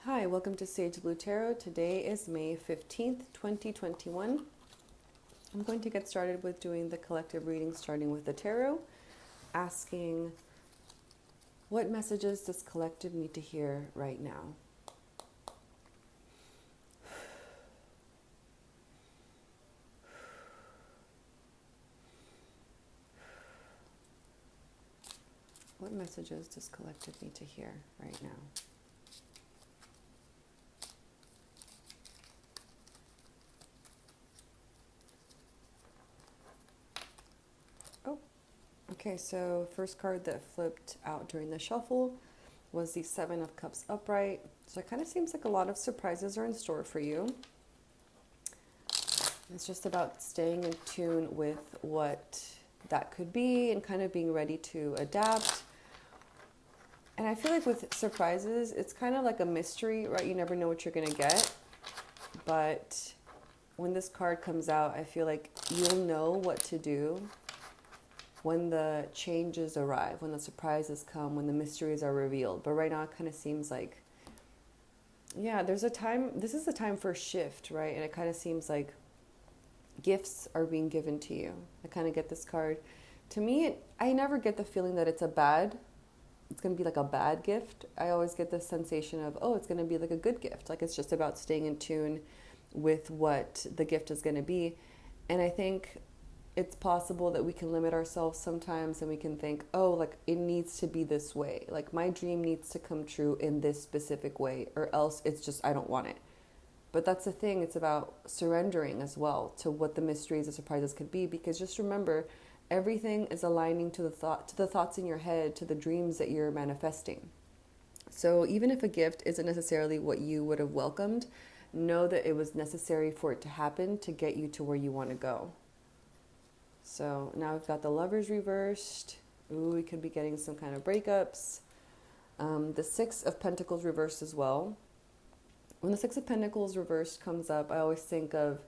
Hi, welcome to Sage Blue Tarot. Today is May 15th, 2021. I'm going to get started with doing the collective reading, starting with the tarot, asking what messages does collective need to hear right now? What messages does collective need to hear right now? Oh, okay, so first card that flipped out during the shuffle was the Seven of Cups upright. So it kind of seems like a lot of surprises are in store for you. It's just about staying in tune with what that could be and kind of being ready to adapt. And I feel like with surprises, it's kind of like a mystery, right? You never know what you're going to get. But when this card comes out, I feel like you'll know what to do when the changes arrive, when the surprises come, when the mysteries are revealed. But right now, it kind of seems like, yeah, there's a time, this is a time for a shift, right? And it kind of seems like gifts are being given to you. I kind of get this card. To me, I never get the feeling that it's going to be like a bad gift. I always get this sensation of, oh, it's going to be like a good gift. Like it's just about staying in tune with what the gift is going to be. And I think it's possible that we can limit ourselves sometimes and we can think, oh, like it needs to be this way. Like my dream needs to come true in this specific way, or else it's just, I don't want it. But that's the thing. It's about surrendering as well to what the mysteries and surprises could be. Because just remember, everything is aligning to the thoughts in your head, to the dreams that you're manifesting. So even if a gift isn't necessarily what you would have welcomed, know that it was necessary for it to happen to get you to where you want to go. So now we've got the Lovers reversed. Ooh, we could be getting some kind of breakups. The Six of Pentacles reversed as well. When the Six of Pentacles reversed comes up, I always think of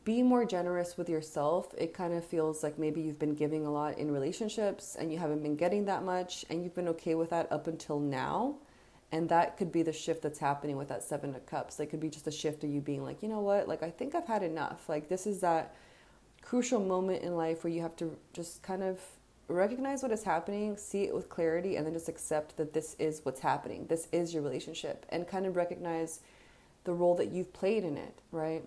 be more generous with yourself. It kind of feels like maybe you've been giving a lot in relationships and you haven't been getting that much, and you've been okay with that up until now. And that could be the shift that's happening with that Seven of Cups. It could be just a shift of you being like, you know what, like I think I've had enough. Like this is that crucial moment in life where you have to just kind of recognize what is happening, see it with clarity, and then just accept that this is what's happening. This is your relationship, and kind of recognize the role that you've played in it, right?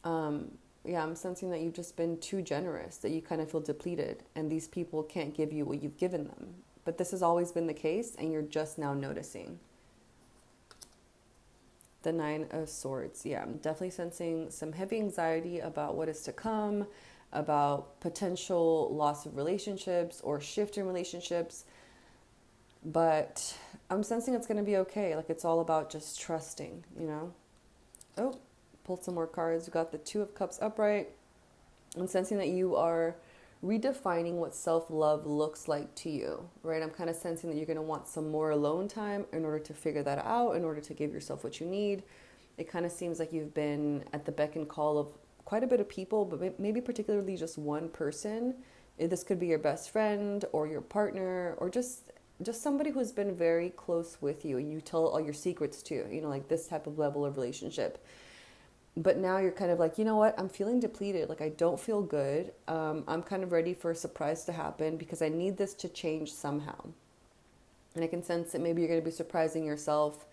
Yeah, I'm sensing that you've just been too generous, that you kind of feel depleted, and these people can't give you what you've given them. But this has always been the case, and you're just now noticing. The Nine of Swords. Yeah, I'm definitely sensing some heavy anxiety about what is to come, about potential loss of relationships or shift in relationships. But I'm sensing it's going to be okay. Like it's all about just trusting, you know? Oh, pulled some more cards. We got the Two of Cups upright. I'm sensing that you are redefining what self-love looks like to you, right? I'm kind of sensing that you're going to want some more alone time in order to figure that out, in order to give yourself what you need. It kind of seems like you've been at the beck and call of quite a bit of people, but maybe particularly just one person. This could be your best friend or your partner, or just somebody who's been very close with you and you tell all your secrets to, you know, like this type of level of relationship. But now you're kind of like, you know what, I'm feeling depleted. Like I don't feel good. I'm kind of ready for a surprise to happen because I need this to change somehow. And I can sense that maybe you're going to be surprising yourself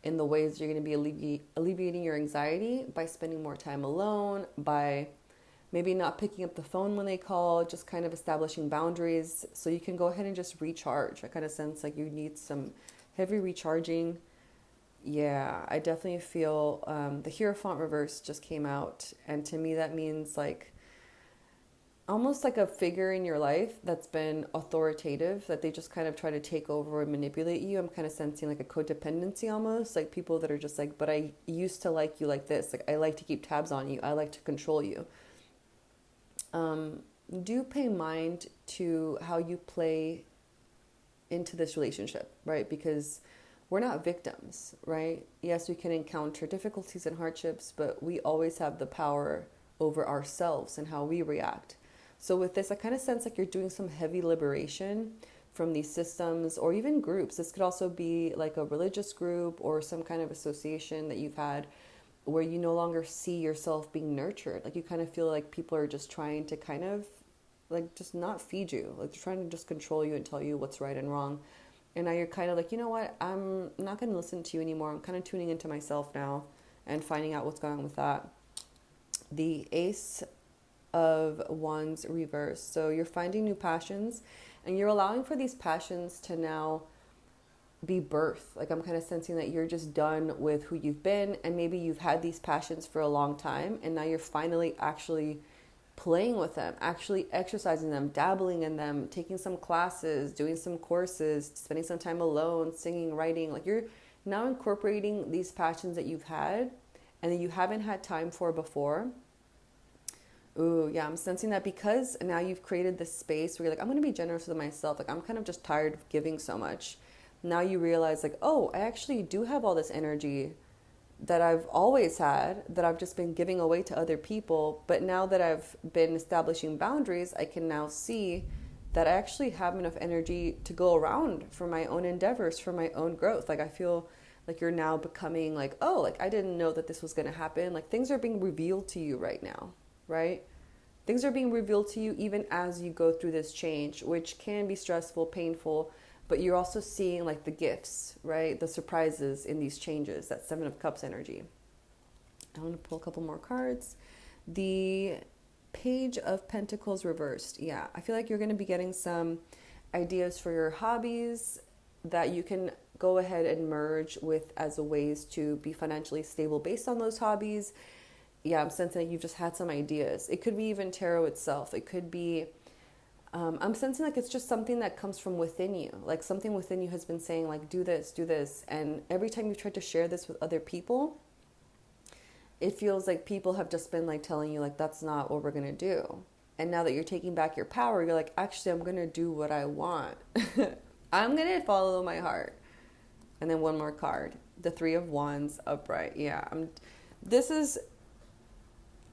in the ways you're going to be alleviating your anxiety by spending more time alone, by maybe not picking up the phone when they call, just kind of establishing boundaries so you can go ahead and just recharge. I kind of sense like you need some heavy recharging. Yeah, I definitely feel the Hierophant reverse just came out. And to me, that means like almost like a figure in your life that's been authoritative, that they just kind of try to take over and manipulate you. I'm kind of sensing like a codependency almost, like people that are just like, but I used to like you like this. Like I like to keep tabs on you. I like to control you. Do pay mind to how you play into this relationship, right? Because we're not victims, right? Yes, we can encounter difficulties and hardships, but we always have the power over ourselves and how we react. So with this, I kind of sense like you're doing some heavy liberation from these systems or even groups. This could also be like a religious group or some kind of association that you've had where you no longer see yourself being nurtured. Like you kind of feel like people are just trying to kind of like just not feed you. Like they're trying to just control you and tell you what's right and wrong. And now you're kind of like, you know what? I'm not going to listen to you anymore. I'm kind of tuning into myself now and finding out what's going on with that. The Ace of Wands reversed. So you're finding new passions and you're allowing for these passions to now be birth. Like I'm kind of sensing that you're just done with who you've been, and maybe you've had these passions for a long time and now you're finally actually playing with them, actually exercising them, dabbling in them, taking some classes, doing some courses, spending some time alone, singing, writing. Like you're now incorporating these passions that you've had and that you haven't had time for before. Ooh, yeah, I'm sensing that because now you've created this space where you're like, I'm going to be generous with myself. Like I'm kind of just tired of giving so much. Now you realize like, oh, I actually do have all this energy that I've always had, that I've just been giving away to other people. But now that I've been establishing boundaries, I can now see that I actually have enough energy to go around for my own endeavors, for my own growth. Like I feel like you're now becoming like, oh, like I didn't know that this was going to happen. Like things are being revealed to you right now, right? Things are being revealed to you even as you go through this change, which can be stressful, painful, but you're also seeing like the gifts, right? The surprises in these changes, that Seven of Cups energy. I want to pull a couple more cards. The Page of Pentacles reversed. Yeah, I feel like you're going to be getting some ideas for your hobbies that you can go ahead and merge with as a ways to be financially stable based on those hobbies. Yeah, I'm sensing that you've just had some ideas. It could be even tarot itself. It could be I'm sensing like it's just something that comes from within you. Like something within you has been saying like, do this, do this. And every time you've tried to share this with other people, it feels like people have just been like telling you like, that's not what we're going to do. And now that you're taking back your power, you're like, actually, I'm going to do what I want. I'm going to follow my heart. And then one more card, the Three of Wands upright. Yeah, this is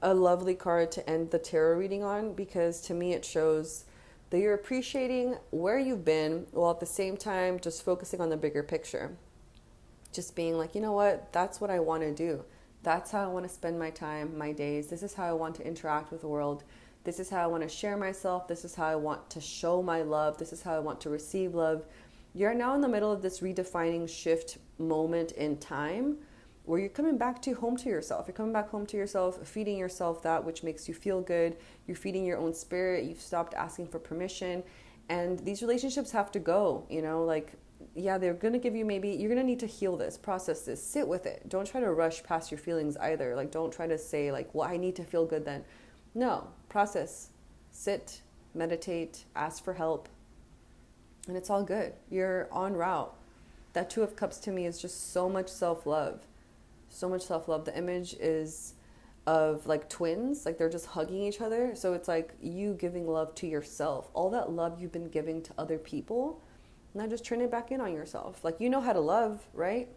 a lovely card to end the tarot reading on, because to me it shows that you're appreciating where you've been while at the same time just focusing on the bigger picture. Just being like, you know what, that's what I want to do. That's how I want to spend my time, my days. This is how I want to interact with the world. This is how I want to share myself. This is how I want to show my love. This is how I want to receive love. You're now in the middle of this redefining shift moment in time where you're coming back to home to yourself. You're coming back home to yourself, feeding yourself that which makes you feel good. You're feeding your own spirit. You've stopped asking for permission. And these relationships have to go, you know, like, yeah, they're going to give you maybe, you're going to need to heal this, process this, sit with it. Don't try to rush past your feelings either. Like, don't try to say like, well, I need to feel good then. No, process, sit, meditate, ask for help. And it's all good. You're en route. That Two of Cups to me is just so much self-love. So much self-love. The image is of like twins, like they're just hugging each other. So it's like you giving love to yourself. All that love you've been giving to other people, now just turn it back in on yourself. Like, you know how to love, right?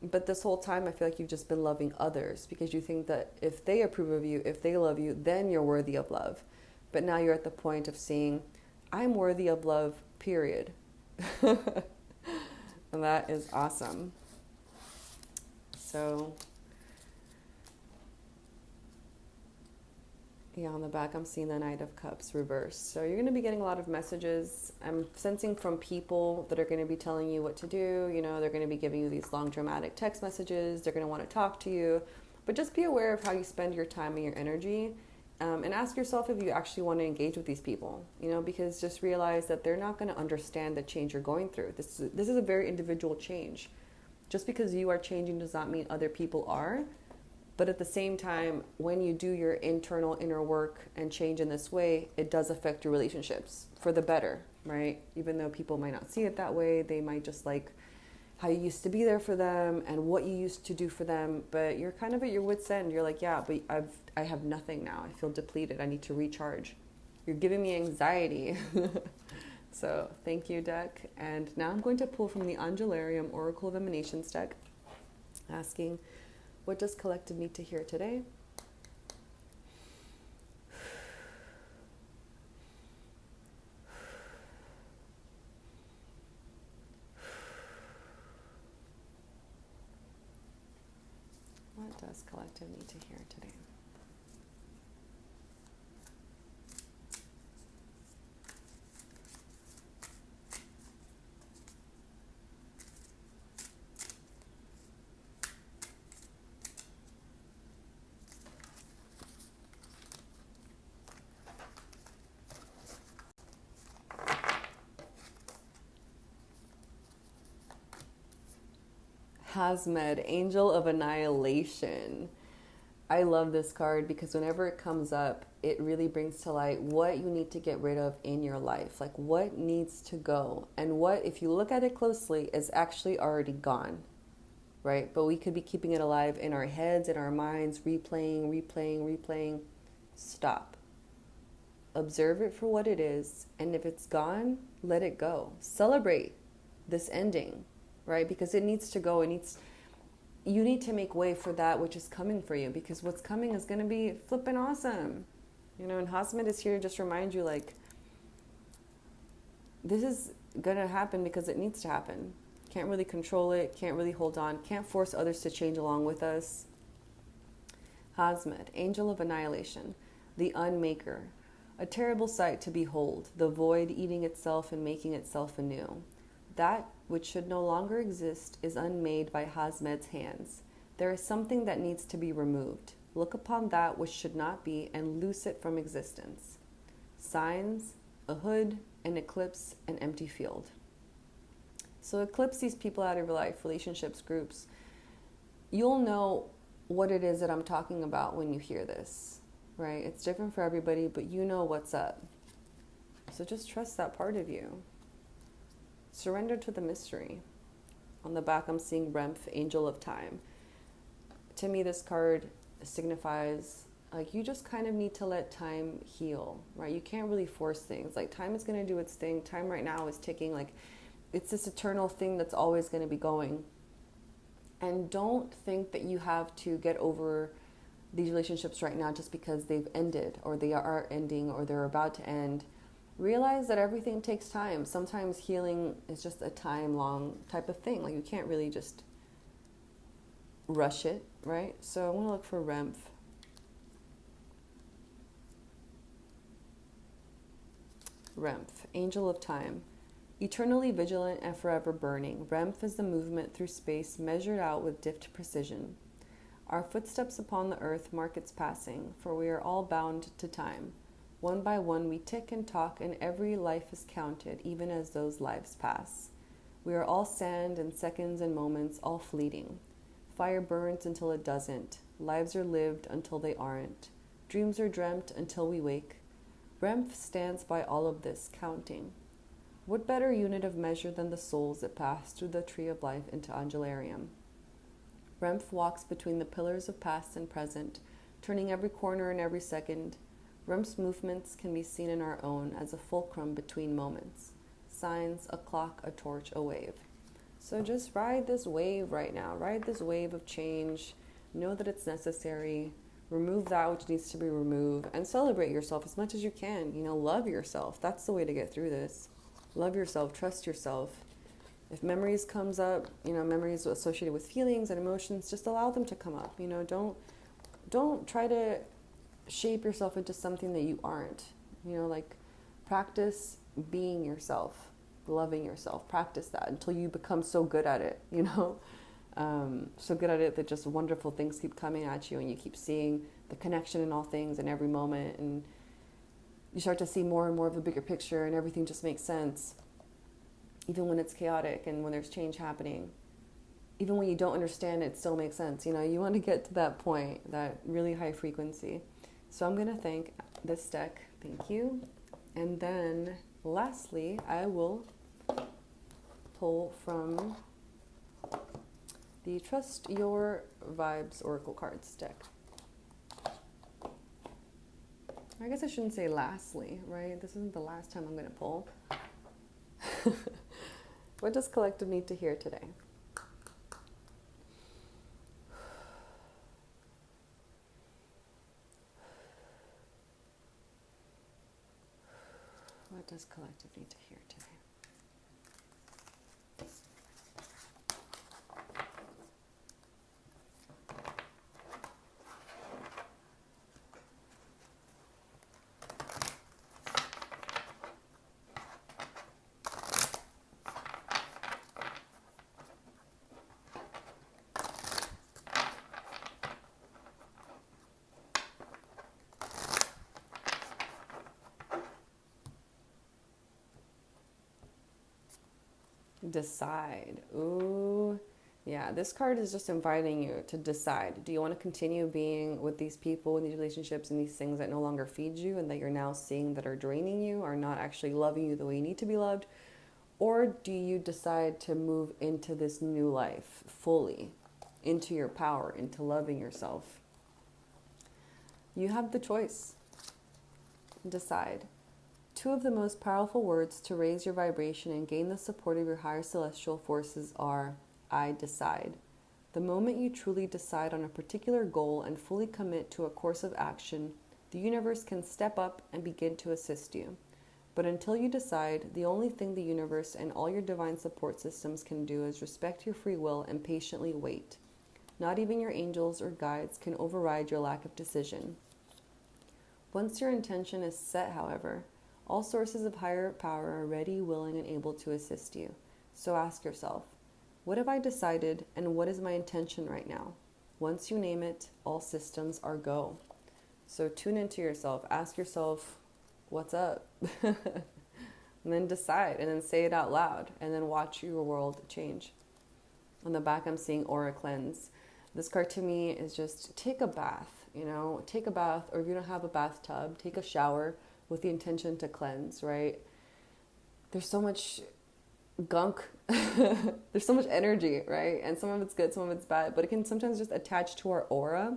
But this whole time I feel like you've just been loving others because you think that if they approve of you, if they love you, then you're worthy of love. But now you're at the point of seeing, I'm worthy of love, period. And that is awesome. So, yeah, on the back, I'm seeing the Knight of Cups reversed. So you're going to be getting a lot of messages. I'm sensing from people that are going to be telling you what to do. You know, they're going to be giving you these long, dramatic text messages. They're going to want to talk to you. But just be aware of how you spend your time and your energy. And ask yourself if you actually want to engage with these people, you know, because just realize that they're not going to understand the change you're going through. This is a very individual change. Just because you are changing does not mean other people are. But at the same time, when you do your internal inner work and change in this way, it does affect your relationships for the better, right? Even though people might not see it that way, they might just like how you used to be there for them and what you used to do for them. But you're kind of at your wit's end. You're like, yeah, but I have nothing now. I feel depleted. I need to recharge. You're giving me anxiety. So thank you, deck. And now I'm going to pull from the Angelarium Oracle of Emanations deck, asking, what does collective need to hear today? What does collective need to hear today? Hazmed, Angel of Annihilation. I love this card because whenever it comes up, it really brings to light what you need to get rid of in your life. Like what needs to go. And what, if you look at it closely, is actually already gone. Right? But we could be keeping it alive in our heads, in our minds, replaying. Stop. Observe it for what it is. And if it's gone, let it go. Celebrate this ending. Right? Because it needs to go. You need to make way for that which is coming for you, because what's coming is going to be flipping awesome. And Hasmed is here to just remind you, like, this is going to happen because it needs to happen. Can't really control it, can't really hold on, can't force others to change along with us. Hasmed, Angel of Annihilation, the Unmaker. A terrible sight to behold, the void eating itself and making itself anew. That which should no longer exist is unmade by Hasmed's hands. There is something that needs to be removed. Look upon that which should not be and loose it from existence. Signs, a hood, an eclipse, an empty field. So eclipse these people out of your life, relationships, groups. You'll know what it is that I'm talking about when you hear this, right? It's different for everybody, but you know what's up. So just trust that part of you. Surrender to the mystery. On the back, I'm seeing Remph, Angel of Time. To me, this card signifies, like, you just kind of need to let time heal, right? You can't really force things. Like, time is going to do its thing. Time right now is ticking. Like, it's this eternal thing that's always going to be going. And don't think that you have to get over these relationships right now just because they've ended, or they are ending, or they're about to end. Realize that everything takes time. Sometimes healing is just a time-long type of thing. Like, you can't really just rush it, right? So I want to look for Remph. Remph, Angel of Time. Eternally vigilant and forever burning, Remph is the movement through space measured out with deft precision. Our footsteps upon the earth mark its passing, for we are all bound to time. One by one we tick and talk, and every life is counted, even as those lives pass. We are all sand and seconds and moments, all fleeting. Fire burns until it doesn't. Lives are lived until they aren't. Dreams are dreamt until we wake. Remph stands by all of this, counting. What better unit of measure than the souls that pass through the tree of life into Angelarium? Remph walks between the pillars of past and present, turning every corner and every second. Remph's movements can be seen in our own as a fulcrum between moments. Signs, a clock, a torch, a wave. So just ride this wave right now. Ride this wave of change. Know that it's necessary. Remove that which needs to be removed. And celebrate yourself as much as you can. Love yourself. That's the way to get through this. Love yourself. Trust yourself. If memories comes up, memories associated with feelings and emotions, just allow them to come up. Don't try to shape yourself into something that you aren't. Practice being yourself, loving yourself. Practice that until you become so good at it, so good at it that just wonderful things keep coming at you, and you keep seeing the connection in all things in every moment, and you start to see more and more of the bigger picture, and everything just makes sense, even when it's chaotic and when there's change happening. Even when you don't understand, it still makes sense. You want to get to that point, that really high frequency. So I'm going to thank this deck. Thank you. And then lastly, I will pull from the Trust Your Vibes Oracle Cards deck. I guess I shouldn't say lastly, right? This isn't the last time I'm going to pull. What does collective need to hear today? What does collective need to hear today? Decide. Ooh. Yeah, this card is just inviting you to decide. Do you want to continue being with these people, in these relationships, and these things that no longer feed you and that you're now seeing that are draining you, are not actually loving you the way you need to be loved? Or do you decide to move into this new life fully, into your power, into loving yourself? You have the choice. Decide. Two of the most powerful words to raise your vibration and gain the support of your higher celestial forces are I decide. The moment you truly decide on a particular goal and fully commit to a course of action, the universe can step up and begin to assist you. But until you decide, the only thing the universe and all your divine support systems can do is respect your free will and patiently wait. Not even your angels or guides can override your lack of decision. Once your intention is set, however, all sources of higher power are ready, willing, and able to assist you. So ask yourself, what have I decided and what is my intention right now? Once you name it, all systems are go. So tune into yourself. Ask yourself, what's up? And then decide, and then say it out loud, and then watch your world change. On the back, I'm seeing aura cleanse. This card to me is just take a bath, take a bath, or if you don't have a bathtub, take a shower with the intention to cleanse, right? There's so much gunk. There's so much energy, right? And some of it's good, some of it's bad, but it can sometimes just attach to our aura,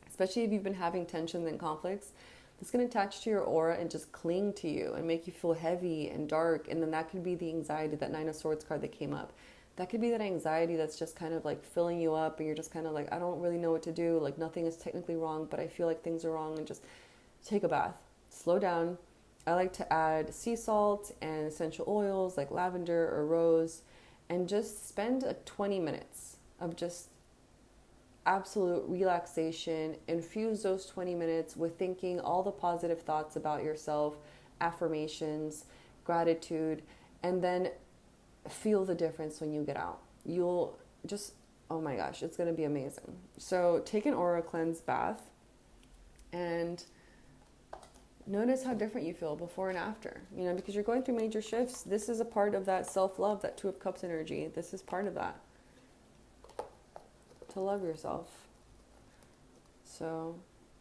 especially if you've been having tensions and conflicts. It's going to attach to your aura and just cling to you and make you feel heavy and dark. And then that could be the anxiety, that Nine of Swords card that came up. That could be that anxiety that's just kind of like filling you up, and you're just kind of like, I don't really know what to do. Like nothing is technically wrong, but I feel like things are wrong. And just take a bath, slow down. I like to add sea salt and essential oils like lavender or rose, and just spend 20 minutes of just absolute relaxation. Infuse those 20 minutes with thinking all the positive thoughts about yourself, affirmations, gratitude, and then feel the difference when you get out. You'll just, oh my gosh, it's going to be amazing. So take an aura cleanse bath and notice how different you feel before and after, because you're going through major shifts. This is a part of that self-love, that Two of Cups energy. This is part of that. To love yourself. So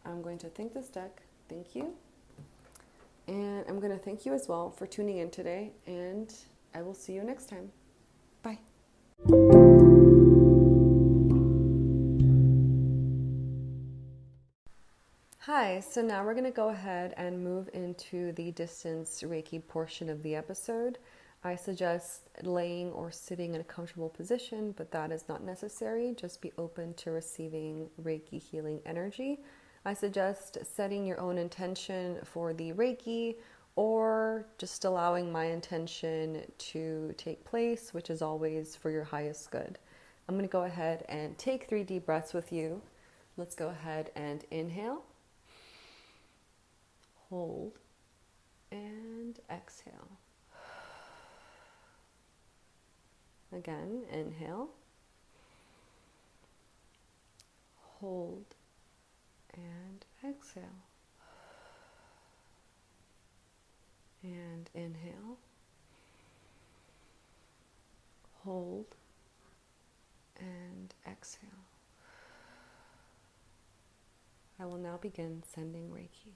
I'm going to thank this deck. Thank you. And I'm going to thank you as well for tuning in today. And I will see you next time. Bye. Hi, so now we're going to go ahead and move into the distance Reiki portion of the episode. I suggest laying or sitting in a comfortable position, but that is not necessary. Just be open to receiving Reiki healing energy. I suggest setting your own intention for the Reiki, or just allowing my intention to take place, which is always for your highest good. I'm going to go ahead and take 3 deep breaths with you. Let's go ahead and inhale. Hold and exhale. Again, inhale. Hold and exhale. And inhale. Hold and exhale. I will now begin sending Reiki.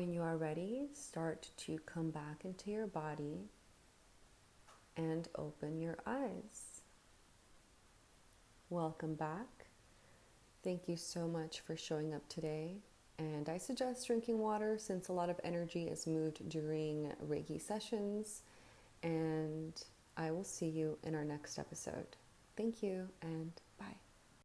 When you are ready, start to come back into your body and open your eyes. Welcome back. Thank you so much for showing up today. And I suggest drinking water since a lot of energy is moved during Reiki sessions. And I will see you in our next episode. Thank you and bye.